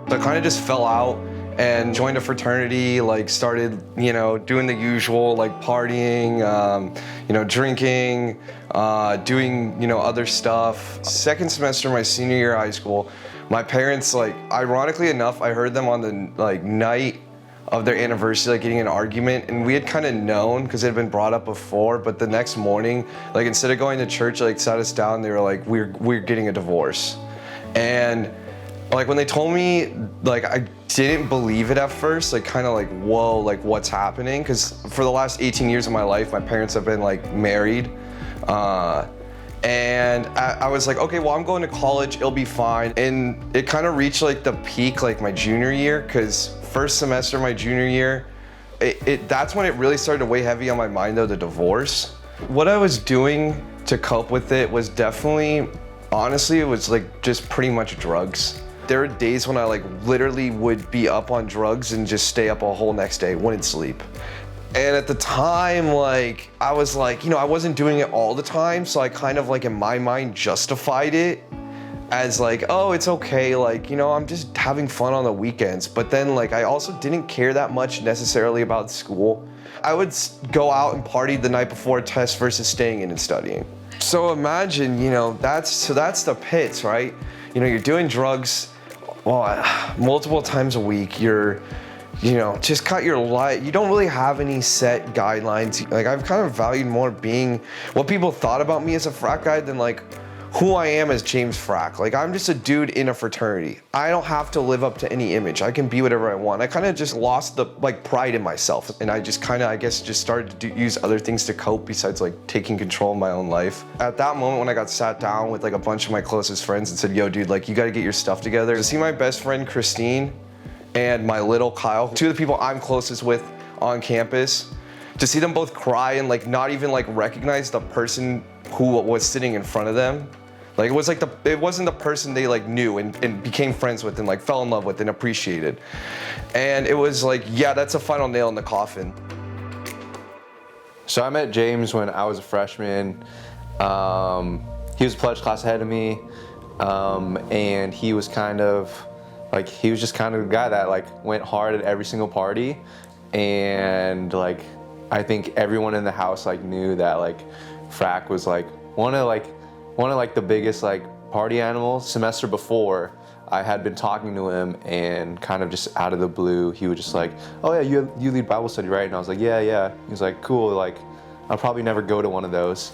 So I kind of just fell out and joined a fraternity, like started, doing the usual, like partying, drinking, doing, other stuff. Second semester of my senior year of high school, my parents, ironically enough, I heard them on the night of their anniversary, getting in an argument, and we had kind of known because it had been brought up before, but the next morning, instead of going to church, sat us down, they were like, we're getting a divorce. And when they told me, I didn't believe it at first, whoa, what's happening? Because for the last 18 years of my life, my parents have been married. And I was like, okay, well, I'm going to college, it'll be fine. And it kind of reached the peak, my junior year, because first semester of my junior year, that's when it really started to weigh heavy on my mind, though, the divorce. What I was doing to cope with it was definitely, honestly, it was just pretty much drugs. There were days when I literally would be up on drugs and just stay up a whole next day, wouldn't sleep. And at the time, I was I wasn't doing it all the time, so I kind of in my mind justified it as oh, it's okay, I'm just having fun on the weekends. But then I also didn't care that much necessarily about school. I would go out and party the night before a test versus staying in and studying. So imagine, that's the pits, right? You're doing drugs, multiple times a week. You're just cut your life. You don't really have any set guidelines. I've kind of valued more being what people thought about me as a frat guy than who I am as James Frack. I'm just a dude in a fraternity. I don't have to live up to any image. I can be whatever I want. I kind of just lost the pride in myself, and I just kind of, I guess, just started to use other things to cope besides taking control of my own life. At that moment when I got sat down with a bunch of my closest friends and said, yo dude, you gotta get your stuff together. To see my best friend Christine and my little Kyle, two of the people I'm closest with on campus, to see them both cry and not even recognize the person who was sitting in front of them. It was it wasn't the person they knew and became friends with and fell in love with and appreciated. And it was yeah, that's a final nail in the coffin. So I met James when I was a freshman. He was a pledge class ahead of me, and he was kind of he was just kind of the guy that went hard at every single party, and I think everyone in the house knew that Frack was one of the biggest party animals. Semester before, I had been talking to him, and kind of just out of the blue, he was just oh yeah, you lead Bible study, right? And I was like, yeah. He was cool, I'll probably never go to one of those.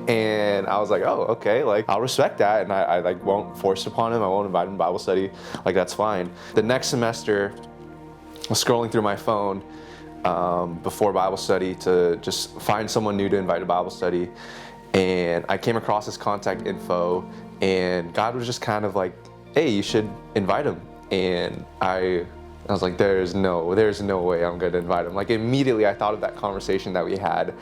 And I was oh, okay, I'll respect that, and I won't force it upon him. I won't invite him to Bible study, that's fine. The next semester, I was scrolling through my phone before Bible study to just find someone new to invite to Bible study, and I came across his contact info, and God was just kind of hey, you should invite him. And I was there's no way I'm gonna invite him. Immediately I thought of that conversation that we had,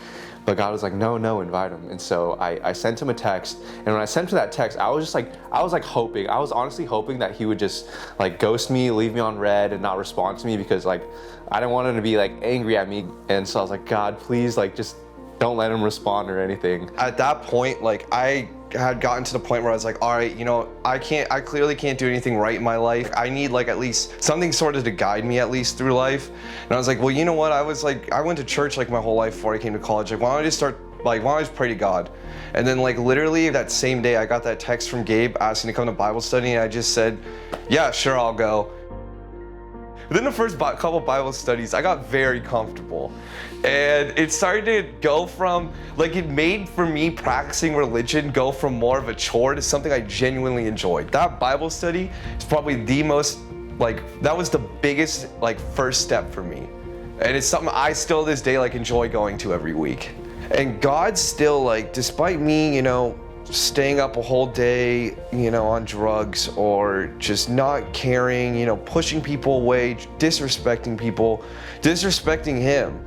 but God was no, invite him. And so I sent him a text, and when I sent him that text, I was just I was hoping, I was honestly hoping that he would just ghost me, leave me on red, and not respond to me, because I didn't want him to be angry at me. And so I was God, please, just don't let him respond or anything. At that point, I had gotten to the point where I was all right, I clearly can't do anything right in my life. I need at least something sort of to guide me at least through life. And I was well, you know what? I was I went to church my whole life before I came to college. Why don't I just start, why don't I just pray to God? And then literally that same day, I got that text from Gabe asking to come to Bible study, and I just said, yeah, sure, I'll go. Within the first couple Bible studies, I got very comfortable. And it started to go from, it made for me practicing religion go from more of a chore to something I genuinely enjoyed. That Bible study is probably the most, that was the biggest, first step for me. And it's something I still to this day, enjoy going to every week. And God still, despite me, staying up a whole day, on drugs, or just not caring, pushing people away, disrespecting people, disrespecting him,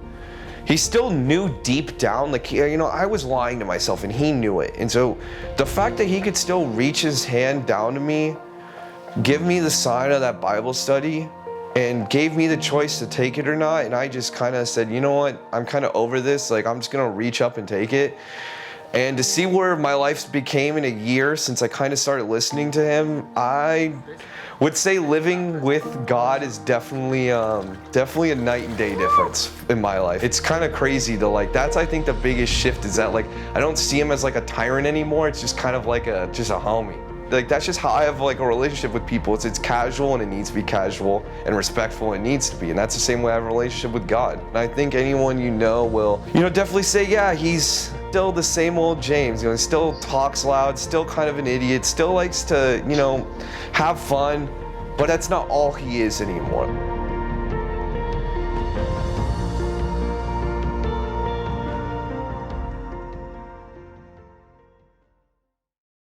he still knew deep down, I was lying to myself, and he knew it. And so the fact that he could still reach his hand down to me, give me the sign of that Bible study, and gave me the choice to take it or not, and I just kind of said, you know what, I'm kind of over this, I'm just gonna reach up and take it. And to see where my life became in a year since I kind of started listening to him, I would say living with God is definitely a night and day difference in my life. It's kind of crazy to like, that's I think the biggest shift is that like, I don't see him as like a tyrant anymore. It's just kind of like just a homie. Like that's just how I have like a relationship with people. It's casual and it needs to be casual, and respectful and it needs to be. And that's the same way I have a relationship with God. And I think anyone you know will, definitely say, yeah, he's still the same old James. He still talks loud, still kind of an idiot, still likes to, have fun, but that's not all he is anymore.